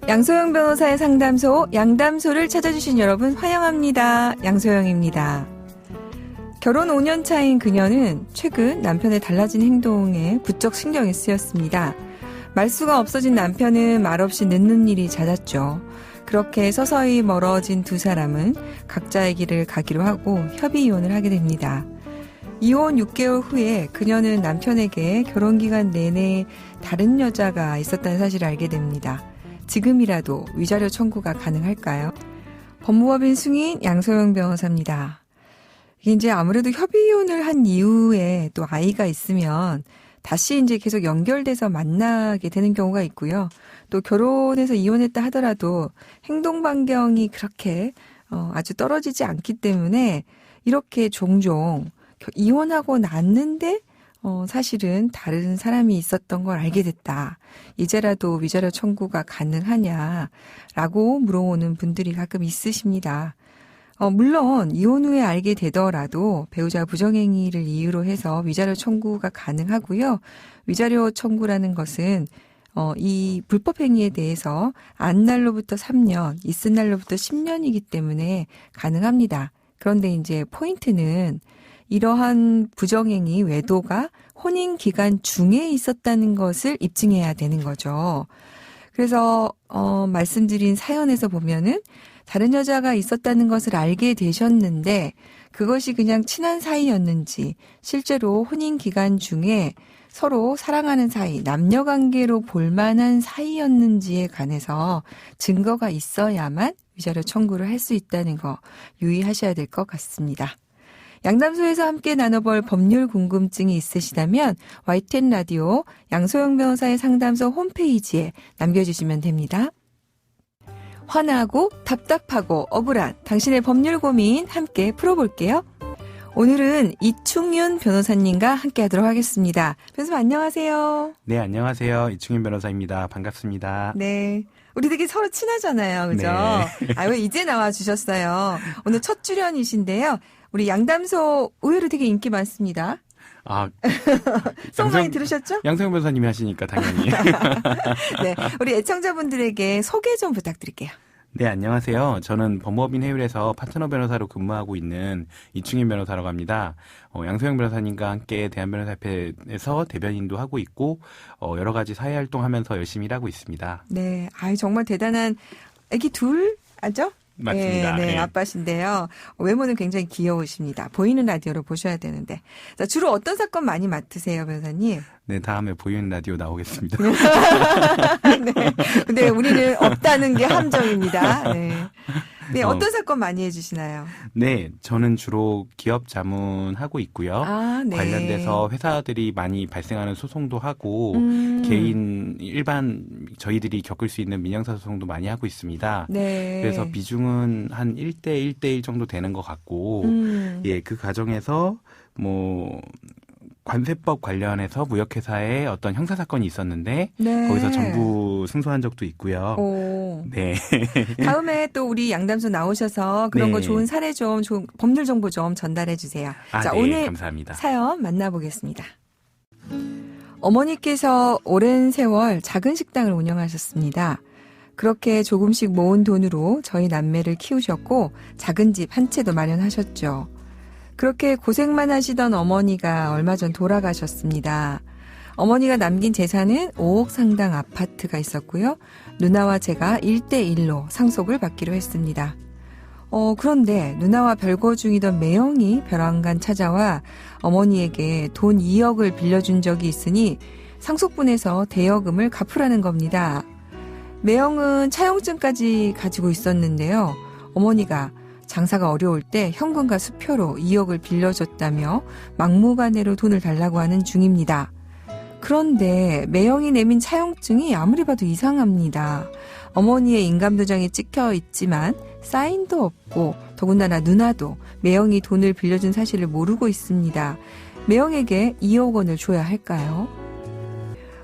양소영 변호사의 상담소, 양담소를 찾아주신 여러분 환영합니다. 양소영입니다. 결혼 5년 차인 그녀는 최근 남편의 달라진 행동에 부쩍 신경이 쓰였습니다. 말수가 없어진 남편은 말없이 늦는 일이 잦았죠. 그렇게 서서히 멀어진 두 사람은 각자의 길을 가기로 하고 협의 이혼을 하게 됩니다. 이혼 6개월 후에 그녀는 남편에게 결혼기간 내내 다른 여자가 있었다는 사실을 알게 됩니다. 지금이라도 위자료 청구가 가능할까요? 법무법인 승인 양소영 변호사입니다. 이게 이제 아무래도 협의 이혼을 한 이후에 또 아이가 있으면 다시 이제 계속 연결돼서 만나게 되는 경우가 있고요. 또 결혼해서 이혼했다 하더라도 행동 반경이 그렇게 아주 떨어지지 않기 때문에 이렇게 종종 이혼하고 났는데 사실은 다른 사람이 있었던 걸 알게 됐다. 이제라도 위자료 청구가 가능하냐라고 물어오는 분들이 가끔 있으십니다. 물론 이혼 후에 알게 되더라도 배우자 부정행위를 이유로 해서 위자료 청구가 가능하고요. 위자료 청구라는 것은 이 불법 행위에 대해서 안 날로부터 3년, 있은 날로부터 10년이기 때문에 가능합니다. 그런데 이제 포인트는 이러한 부정행위 외도가 혼인 기간 중에 있었다는 것을 입증해야 되는 거죠. 그래서 말씀드린 사연에서 보면은 다른 여자가 있었다는 것을 알게 되셨는데 그것이 그냥 친한 사이였는지 실제로 혼인 기간 중에 서로 사랑하는 사이, 남녀관계로 볼만한 사이였는지에 관해서 증거가 있어야만 위자료 청구를 할 수 있다는 거 유의하셔야 될 것 같습니다. 양담소에서 함께 나눠볼 법률 궁금증이 있으시다면 YTN 라디오 양소영 변호사의 상담소 홈페이지에 남겨주시면 됩니다. 화나고 답답하고 억울한 당신의 법률 고민 함께 풀어볼게요. 오늘은 이충윤 변호사님과 함께 하도록 하겠습니다. 변호사님 안녕하세요. 네, 안녕하세요. 이충윤 변호사입니다. 반갑습니다. 네. 우리 되게 서로 친하잖아요. 그죠? 네. 왜 이제 나와주셨어요. 오늘 첫 출연이신데요. 우리 양담소 의외로 되게 인기 많습니다. 송 많이 들으셨죠? 양소영 변호사님이 하시니까 당연히. 네, 우리 애청자분들에게 소개 좀 부탁드릴게요. 네, 안녕하세요. 저는 법무법인 해율에서 파트너 변호사로 근무하고 있는 이충윤 변호사라고 합니다. 양소영 변호사님과 함께 대한변호사협회에서 대변인도 하고 있고 여러 가지 사회활동하면서 열심히 일하고 있습니다. 네, 정말 대단한 아기 둘 아죠? 맞습니다. 네, 아빠신데요. 외모는 굉장히 귀여우십니다. 보이는 라디오로 보셔야 되는데. 자, 주로 어떤 사건 많이 맡으세요, 변호사님? 네, 다음에 보이는 라디오 나오겠습니다. 네. 근데 우리는 없다는 게 함정입니다. 네. 네, 어떤 사건 많이 해주시나요? 네, 저는 주로 기업 자문하고 있고요. 네. 관련돼서 회사들이 많이 발생하는 소송도 하고 개인 일반 저희들이 겪을 수 있는 민형사 소송도 많이 하고 있습니다. 네. 그래서 비중은 한 1대1 정도 되는 것 같고 예, 그 과정에서 관세법 관련해서 무역회사에 어떤 형사사건이 있었는데 네. 거기서 전부 승소한 적도 있고요. 네. 다음에 또 우리 양담소 나오셔서 그런 네. 거 좋은 사례 좀, 좋은 법률 정보 좀 전달해 주세요. 자, 네, 오늘 감사합니다. 사연 만나보겠습니다. 어머니께서 오랜 세월 작은 식당을 운영하셨습니다. 그렇게 조금씩 모은 돈으로 저희 남매를 키우셨고 작은 집 한 채도 마련하셨죠. 그렇게 고생만 하시던 어머니가 얼마 전 돌아가셨습니다. 어머니가 남긴 재산은 5억 상당 아파트가 있었고요. 누나와 제가 1대1로 상속을 받기로 했습니다. 그런데 누나와 별거 중이던 매형이 벼랑간 찾아와 어머니에게 돈 2억을 빌려준 적이 있으니 상속분에서 대여금을 갚으라는 겁니다. 매형은 차용증까지 가지고 있었는데요. 어머니가 장사가 어려울 때 현금과 수표로 2억을 빌려줬다며 막무가내로 돈을 달라고 하는 중입니다. 그런데 매형이 내민 차용증이 아무리 봐도 이상합니다. 어머니의 인감도장에 찍혀 있지만 사인도 없고 더군다나 누나도 매형이 돈을 빌려준 사실을 모르고 있습니다. 매형에게 2억 원을 줘야 할까요?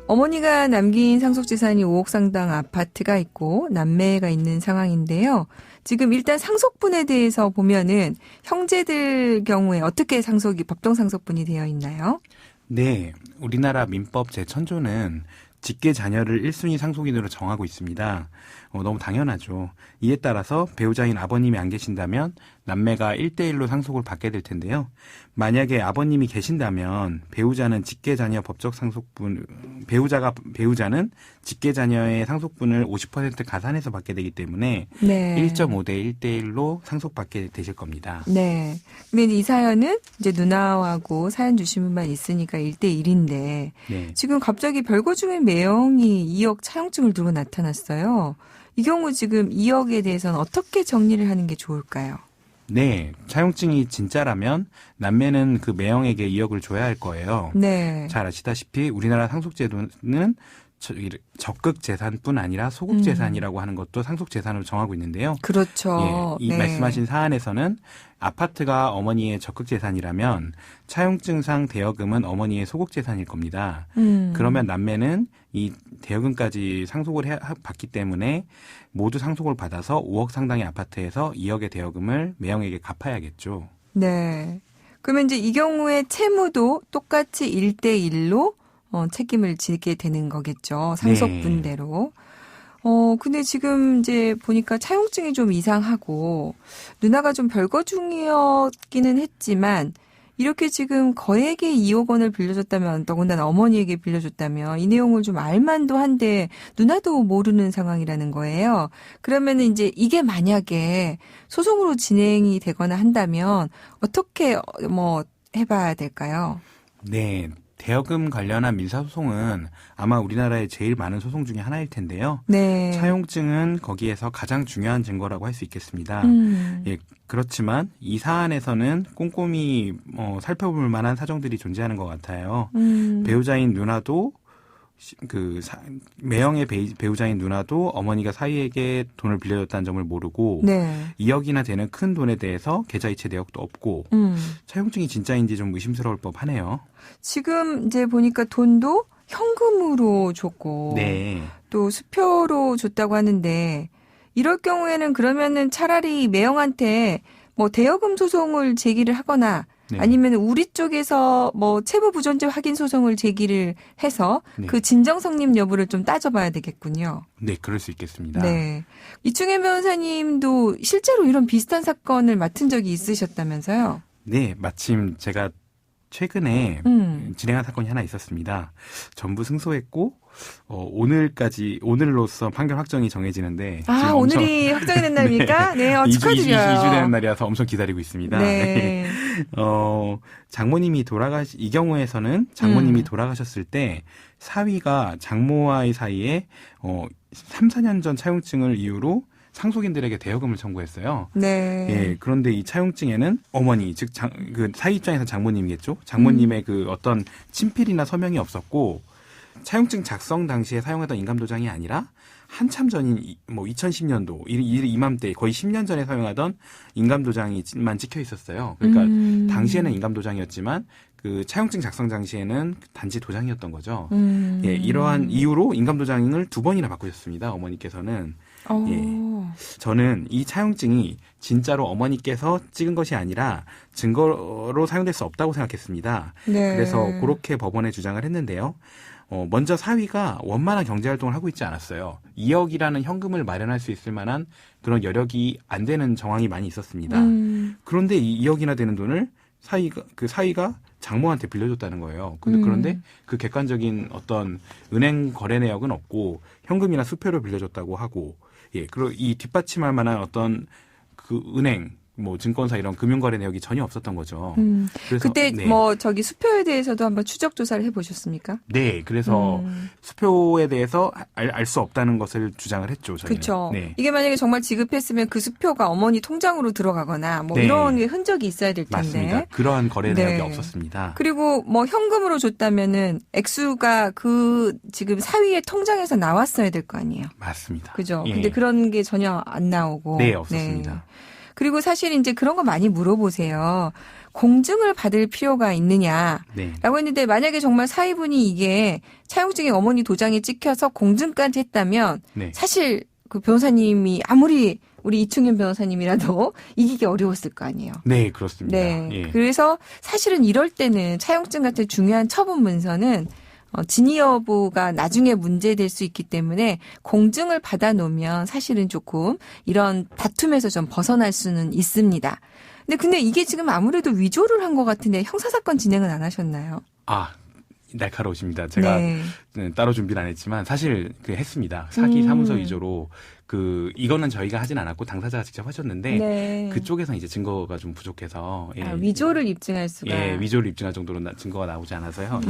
어머니가 남긴 상속재산이 5억 상당 아파트가 있고 남매가 있는 상황인데요. 지금 일단 상속분에 대해서 보면은 형제들 경우에 어떻게 법정 상속분이 되어 있나요? 네, 우리나라 민법 제1000조는 직계 자녀를 1순위 상속인으로 정하고 있습니다. 너무 당연하죠. 이에 따라서 배우자인 아버님이 안 계신다면 남매가 1대1로 상속을 받게 될 텐데요. 만약에 아버님이 계신다면 배우자는 직계 자녀의 상속분을 50% 가산해서 받게 되기 때문에 네. 1.5대 1대1로 상속받게 되실 겁니다. 네. 근데 이 사연은 이제 누나하고 사연 주신 분만 있으니까 1대1인데 네. 지금 갑자기 별거 중에 매형이 2억 차용증을 들고 나타났어요. 이 경우 지금 2억에 대해서는 어떻게 정리를 하는 게 좋을까요? 네, 차용증이 진짜라면 남매는 그 매형에게 2억을 줘야 할 거예요. 네. 잘 아시다시피 우리나라 상속제도는 적극 재산뿐 아니라 소극 재산이라고 하는 것도 상속 재산으로 정하고 있는데요. 그렇죠. 예, 이 말씀하신 사안에서는 아파트가 어머니의 적극 재산이라면 차용증상 대여금은 어머니의 소극 재산일 겁니다. 그러면 남매는 이 대여금까지 상속을 받기 때문에 모두 상속을 받아서 5억 상당의 아파트에서 2억의 대여금을 매형에게 갚아야겠죠. 네. 그러면 이제 이 경우에 채무도 똑같이 1대1로 책임을 지게 되는 거겠죠. 상속분대로. 근데 지금 이제 보니까 차용증이 좀 이상하고 누나가 좀 별거 중이었기는 했지만 이렇게 지금 거액의 2억 원을 빌려줬다면 더군다나 어머니에게 빌려줬다면 이 내용을 좀 알만도 한데 누나도 모르는 상황이라는 거예요. 그러면은 이제 이게 만약에 소송으로 진행이 되거나 한다면 어떻게 해봐야 될까요? 네. 대여금 관련한 민사소송은 아마 우리나라에 제일 많은 소송 중에 하나일 텐데요. 네. 차용증은 거기에서 가장 중요한 증거라고 할 수 있겠습니다. 예, 그렇지만 이 사안에서는 꼼꼼히 살펴볼 만한 사정들이 존재하는 것 같아요. 배우자인 누나도 매형의 배우자인 누나도 어머니가 사위에게 돈을 빌려줬다는 점을 모르고 네. 2억이나 되는 큰 돈에 대해서 계좌이체 내역도 없고 차용증이 진짜인지 좀 의심스러울 법하네요. 지금 이제 보니까 돈도 현금으로 줬고 네. 또 수표로 줬다고 하는데 이럴 경우에는 그러면은 차라리 매형한테 대여금 소송을 제기를 하거나 네. 아니면 우리 쪽에서 채무 부존재 확인 소송을 제기를 해서 네. 그 진정 성립 여부를 좀 따져봐야 되겠군요. 네, 그럴 수 있겠습니다. 네. 이충현 변호사님도 실제로 이런 비슷한 사건을 맡은 적이 있으셨다면서요? 네, 마침 제가 최근에 진행한 사건이 하나 있었습니다. 전부 승소했고 오늘로써 판결 확정이 정해지는데 지금 오늘이 확정이 된 날입니까? 네, 2주 축하드려요. 되는 날이라서 엄청 기다리고 있습니다. 네. 이 경우에서는 장모님이 돌아가셨을 때 사위가 장모와의 사이에 3, 4년 전 차용증을 이유로 상속인들에게 대여금을 청구했어요. 네. 예, 그런데 이 차용증에는 어머니, 즉 사위 입장에서 장모님이겠죠. 장모님의 그 어떤 친필이나 서명이 없었고 차용증 작성 당시에 사용하던 인감도장이 아니라 한참 전인 2010년도 이맘때 거의 10년 전에 사용하던 인감도장이만 찍혀 있었어요. 그러니까 당시에는 인감도장이었지만 그 차용증 작성 당시에는 단지 도장이었던 거죠. 예, 이러한 이유로 인감도장을 2번이나 바꾸셨습니다. 어머니께서는. 예. 저는 이 차용증이 진짜로 어머니께서 찍은 것이 아니라 증거로 사용될 수 없다고 생각했습니다. 네. 그래서 그렇게 법원에 주장을 했는데요. 먼저 사위가 원만한 경제활동을 하고 있지 않았어요. 2억이라는 현금을 마련할 수 있을 만한 그런 여력이 안 되는 정황이 많이 있었습니다. 그런데 이 2억이나 되는 돈을 사위가 장모한테 빌려줬다는 거예요. 그런데 그 객관적인 어떤 은행 거래 내역은 없고 현금이나 수표를 빌려줬다고 하고, 예, 그리고 이 뒷받침할 만한 어떤 그 은행, 증권사 이런 금융거래 내역이 전혀 없었던 거죠. 그래서 그때 수표에 대해서도 한번 추적 조사를 해보셨습니까? 네, 그래서 수표에 대해서 알 수 없다는 것을 주장을 했죠. 저희는. 그렇죠. 네. 이게 만약에 정말 지급했으면 그 수표가 어머니 통장으로 들어가거나 네. 이런 흔적이 있어야 될 텐데. 맞습니다. 그러한 거래 내역이 네. 없었습니다. 그리고 현금으로 줬다면은 액수가 지금 사위의 통장에서 나왔어야 될 거 아니에요. 맞습니다. 그죠. 예. 근데 그런 게 전혀 안 나오고. 네, 없었습니다. 네. 그리고 사실 이제 그런 거 많이 물어보세요. 공증을 받을 필요가 있느냐라고 네. 했는데 만약에 정말 사위분이 이게 차용증에 어머니 도장이 찍혀서 공증까지 했다면 네. 사실 그 변호사님이 아무리 우리 이충현 변호사님이라도 이기기 어려웠을 거 아니에요. 네, 그렇습니다. 네. 예. 그래서 사실은 이럴 때는 차용증 같은 중요한 처분 문서는 진위 여부가 나중에 문제될 수 있기 때문에 공증을 받아놓으면 사실은 조금 이런 다툼에서 좀 벗어날 수는 있습니다. 근데 이게 지금 아무래도 위조를 한 것 같은데 형사사건 진행은 안 하셨나요? 날카로우십니다. 제가 네. 따로 준비를 안 했지만 사실 했습니다. 사기 사무소 위조로 이거는 저희가 하진 않았고 당사자가 직접 하셨는데 네. 그쪽에서 이제 증거가 좀 부족해서 위조를 입증할 수가 위조를 입증할 정도로 증거가 나오지 않아서요.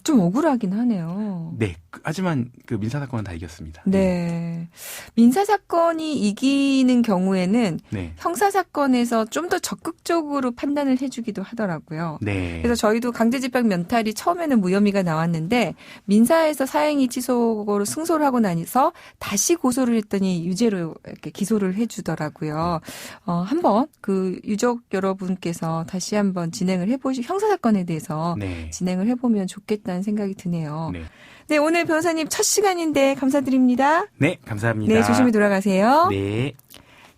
좀 억울하긴 하네요. 네. 하지만 민사 사건은 다 이겼습니다. 네. 민사 사건이 이기는 경우에는 네. 형사 사건에서 좀 더 적극적으로 판단을 해주기도 하더라고요. 네. 그래서 저희도 강제집행 면탈이 처음에는 무혐의가 나왔는데 민사에서 사행위 취소로 승소를 하고 나서 다시 고소를 했더니 유죄로 이렇게 기소를 해주더라고요. 한번 유족 여러분께서 다시 한번 진행을 형사 사건에 대해서 네. 진행을 해보면 좋겠다는 생각이 드네요. 네. 네, 오늘 변호사님 첫 시간인데 감사드립니다. 네, 감사합니다. 네, 조심히 돌아가세요. 네.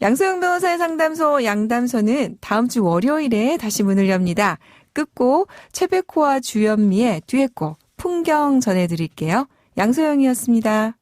양소영 변호사의 상담소 양담소는 다음 주 월요일에 다시 문을 엽니다. 끝곡 최백호와 주현미의 듀엣곡 풍경 전해드릴게요. 양소영이었습니다.